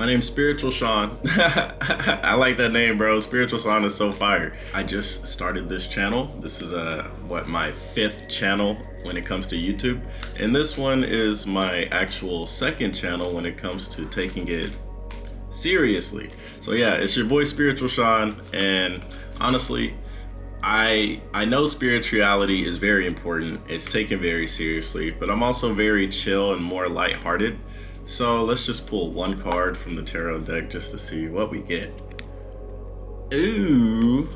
My name's Spiritual Sean. I like that name, bro. Spiritual Sean is so fire. I just started this channel. This is my 5th channel when it comes to YouTube. And this one is my actual 2nd channel when it comes to taking it seriously. So yeah, it's your boy Spiritual Sean, and honestly, I know spirituality is very important. It's taken very seriously, but I'm also very chill and more lighthearted. So let's just pull one card from the tarot deck just to see what we get. Ooh.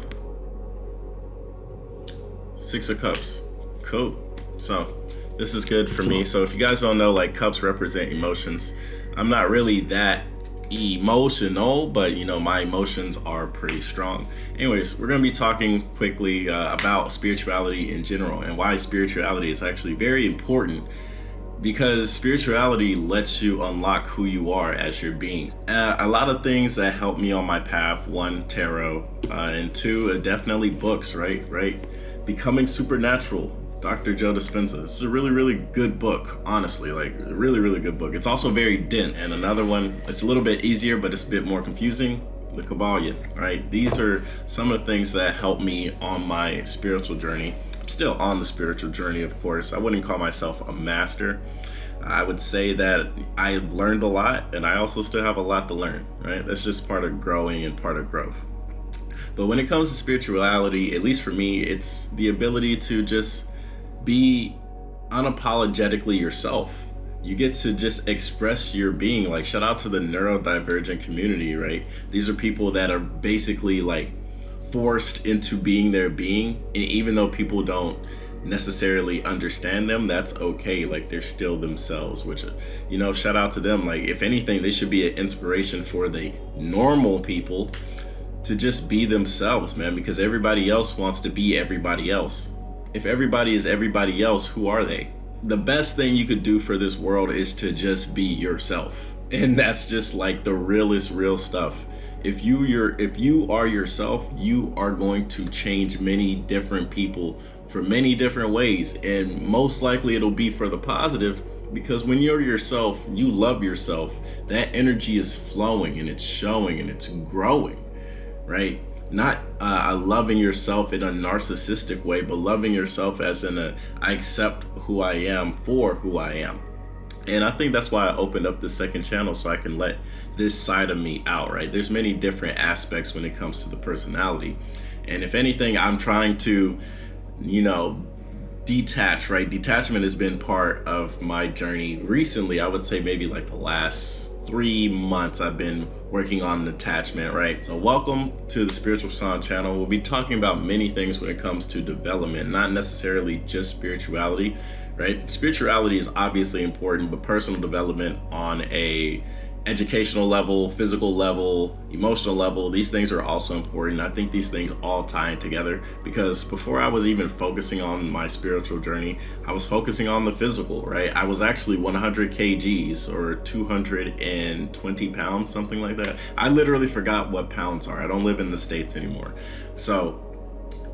6 of Cups. Cool. So this is good for me. So if you guys don't know, like, cups represent emotions. I'm not really that emotional, but you know, my emotions are pretty strong. Anyways, we're going to be talking quickly about spirituality in general and why spirituality is actually very important, because spirituality lets you unlock who you are as your being. A lot of things that helped me on my path: 1, tarot, and 2, definitely books, right? Becoming Supernatural, Dr. Joe Dispenza. It's a really good book, honestly, like a really good book. It's also very dense. And another one, it's a little bit easier, but it's a bit more confusing, the Kabbalion, right? These are some of the things that helped me on my spiritual journey. I'm still on the spiritual journey, of course. I wouldn't call myself a master. I would say that I learned a lot, and I also still have a lot to learn, right? That's just part of growing and part of growth. But when it comes to spirituality, at least for me, it's the ability to just be unapologetically yourself. You get to just express your being. Like, shout out to the neurodivergent community, right? These are people that are basically like forced into being their being, and even though people don't necessarily understand them, that's okay. Like, they're still themselves, which, you know, shout out to them. Like, if anything, they should be an inspiration for the normal people to just be themselves, man, because everybody else wants to be everybody else. If everybody is everybody else, who are they? The best thing you could do for this world is to just be yourself. And that's just like the realest real stuff. If you are yourself, you are going to change many different people for many different ways. And most likely it'll be for the positive, because when you're yourself, you love yourself. That energy is flowing and it's showing and it's growing, right? Not loving yourself in a narcissistic way, but loving yourself as in I accept who I am for who I am. And I think that's why I opened up the 2nd channel, so I can let this side of me out, right? There's many different aspects when it comes to the personality. And if anything, I'm trying to, you know, detach, right? Detachment has been part of my journey recently. I would say maybe like the last 3 months I've been working on detachment, right? So welcome to the Spiritual Sean channel. We'll be talking about many things when it comes to development, not necessarily just spirituality, right? Spirituality is obviously important, but personal development on a educational level, physical level, emotional level, these things are also important. I think these things all tie in together, because before I was even focusing on my spiritual journey, I was focusing on the physical, right? I was actually 100 kgs or 220 pounds, something like that. I literally forgot what pounds are. I don't live in the States anymore. So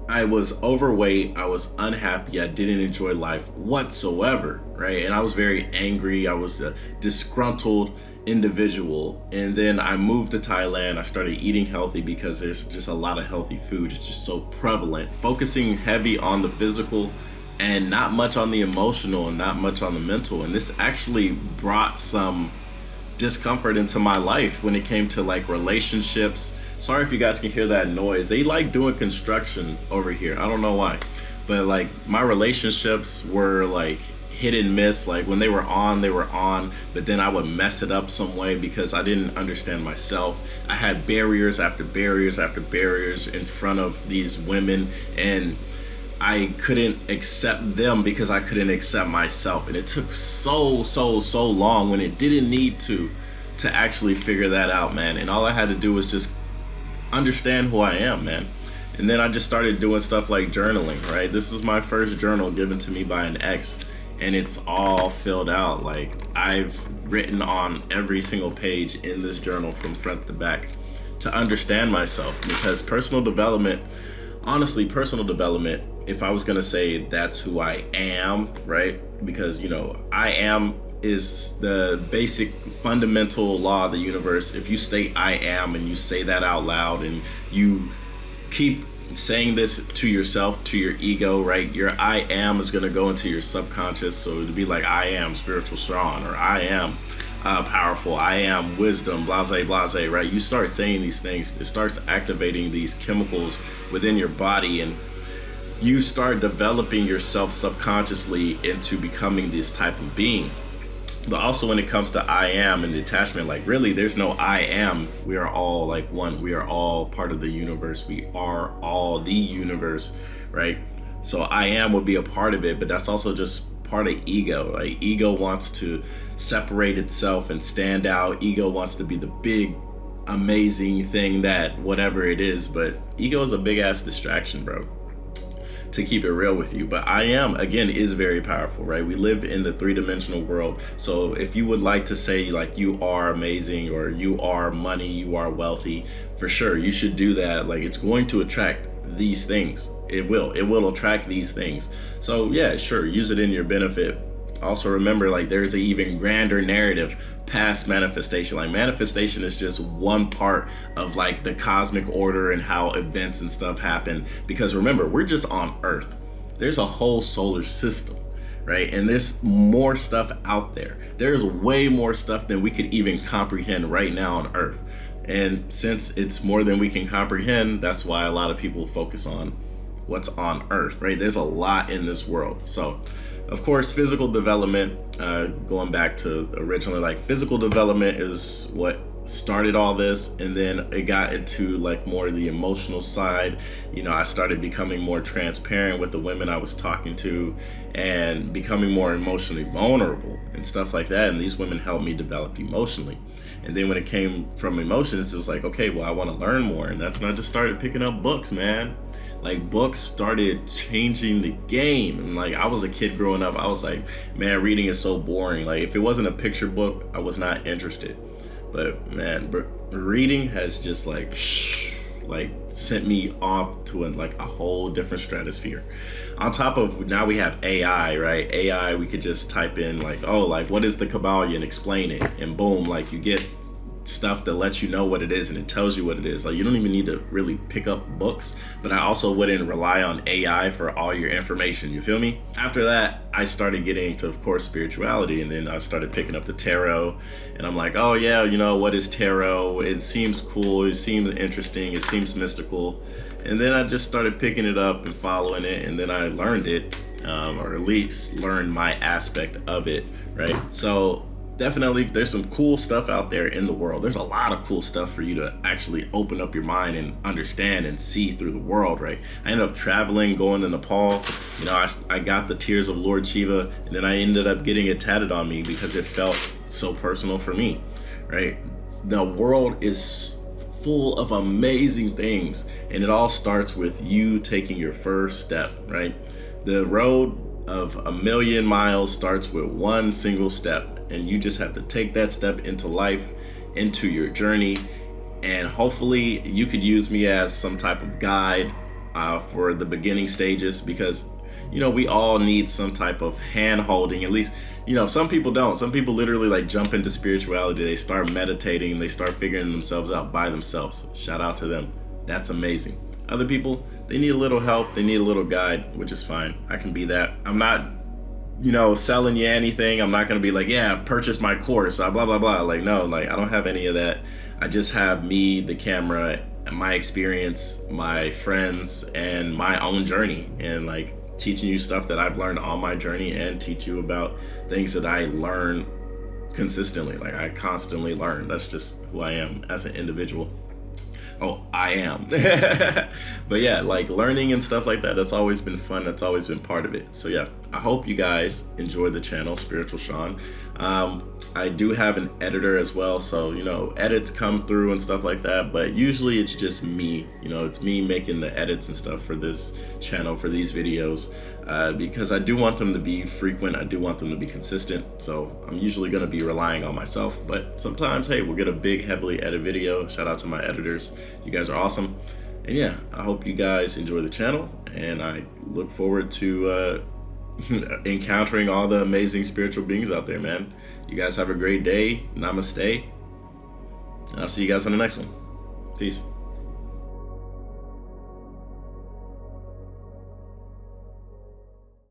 I was overweight, I was unhappy, I didn't enjoy life whatsoever, right? And I was very angry, I was a disgruntled individual. And then I moved to Thailand. I started eating healthy because there's just a lot of healthy food. It's just so prevalent. Focusing heavy on the physical and not much on the emotional and not much on the mental. And this actually brought some discomfort into my life when it came to like relationships. Sorry if you guys can hear that noise. They like doing construction over here. I don't know why. But like, my relationships were like hit and miss. Like, when they were on, but then I would mess it up some way because I didn't understand myself. I had barriers after barriers after barriers in front of these women, and I couldn't accept them because I couldn't accept myself. And it took so long, when it didn't need to actually figure that out, man. And all I had to do was just understand who I am, man. And then I just started doing stuff like journaling, right? This is my first journal given to me by an ex, and it's all filled out. Like, I've written on every single page in this journal from front to back to understand myself, because personal development, honestly, personal development, if I was gonna say that's who I am, right? Because, you know, I am is the basic fundamental law of the universe. If you state I am and you say that out loud and you keep saying this to yourself, to your ego, right? Your I am is going to go into your subconscious. So it'd be like, I am spiritual Shawn, or I am powerful, I am wisdom, blase, blase, right? You start saying these things, it starts activating these chemicals within your body, and you start developing yourself subconsciously into becoming this type of being. But also when it comes to I am and detachment, like really there's no I am. We are all like one. We are all part of the universe. We are all the universe, right? So I am would be a part of it, but that's also just part of ego. Like ego wants to separate itself and stand out. Ego wants to be the big, amazing thing that whatever it is, but ego is a big ass distraction, bro, to keep it real with you. But I am, again, is very powerful, right? We live in the three-dimensional world. So if you would like to say like you are amazing, or you are money, you are wealthy, for sure you should do that. Like it's going to attract these things. It will attract these things. So yeah, sure, use it in your benefit. Also remember, like there's an even grander narrative past manifestation. Like manifestation is just one part of like the cosmic order and how events and stuff happen. Because remember, we're just on Earth. There's a whole solar system, right? And there's more stuff out there. There's way more stuff than we could even comprehend right now on Earth. And since it's more than we can comprehend, that's why a lot of people focus on what's on Earth, right? There's a lot in this world. So of course, physical development, going back to originally, like physical development is what started all this, and then it got into like more the emotional side. You know, I started becoming more transparent with the women I was talking to and becoming more emotionally vulnerable and stuff like that. And these women helped me develop emotionally. And then when it came from emotions, it was like, okay, well, I want to learn more. And that's when I just started picking up books, man. Like books started changing the game. And like I was a kid growing up, I was like, man, reading is so boring. Like if it wasn't a picture book, I was not interested. But man, reading has just like sent me off to like a whole different stratosphere. On top of now we have AI, right? AI, we could just type in like, oh, like what is the Kabbalion, and explain it, and boom, like you get stuff that lets you know what it is, and it tells you what it is. Like you don't even need to really pick up books. But I also wouldn't rely on AI for all your information, you feel me? After that, I started getting into, of course, spirituality, and then I started picking up the tarot, and I'm like, oh yeah, you know, what is tarot? It seems cool, it seems interesting, it seems mystical. And then I just started picking it up and following it, and then I learned it, or at least learned my aspect of it, right? So definitely there's some cool stuff out there in the world. There's a lot of cool stuff for you to actually open up your mind and understand and see through the world, right? I ended up traveling, going to Nepal. You know, I got the tears of Lord Shiva, and then I ended up getting it tatted on me because it felt so personal for me, right? The world is full of amazing things, and it all starts with you taking your first step, right? The road of 1,000,000 miles starts with one single step, and you just have to take that step into life, into your journey. And hopefully you could use me as some type of guide for the beginning stages, because you know we all need some type of hand holding. At least, you know, some people don't. Some people literally like jump into spirituality, they start meditating, and they start figuring themselves out by themselves. Shout out to them. That's amazing. Other people, they need a little help, they need a little guide, which is fine. I can be that. I'm not, you know, selling you anything. I'm not gonna be like, yeah, purchase my course, blah blah blah. Like, no, like I don't have any of that. I just have me, the camera, my experience, my friends, and my own journey, and like teaching you stuff that I've learned on my journey, and teach you about things that I learn consistently. Like I constantly learn. That's just who I am as an individual. Oh, I am. But yeah, like learning and stuff like that, that's always been fun. That's always been part of it. So yeah, I hope you guys enjoy the channel, Spiritual Shawn. I do have an editor as well, so you know, edits come through and stuff like that, but usually it's just me. You know, it's me making the edits and stuff for this channel, for these videos, because I do want them to be frequent. I do want them to be consistent, so I'm usually going to be relying on myself. But sometimes, hey, we'll get a big heavily edited video. Shout out to my editors. You guys are awesome. And yeah, I hope you guys enjoy the channel, and I look forward to encountering all the amazing spiritual beings out there, man. You guys have a great day. Namaste. I'll see you guys on the next one. Peace.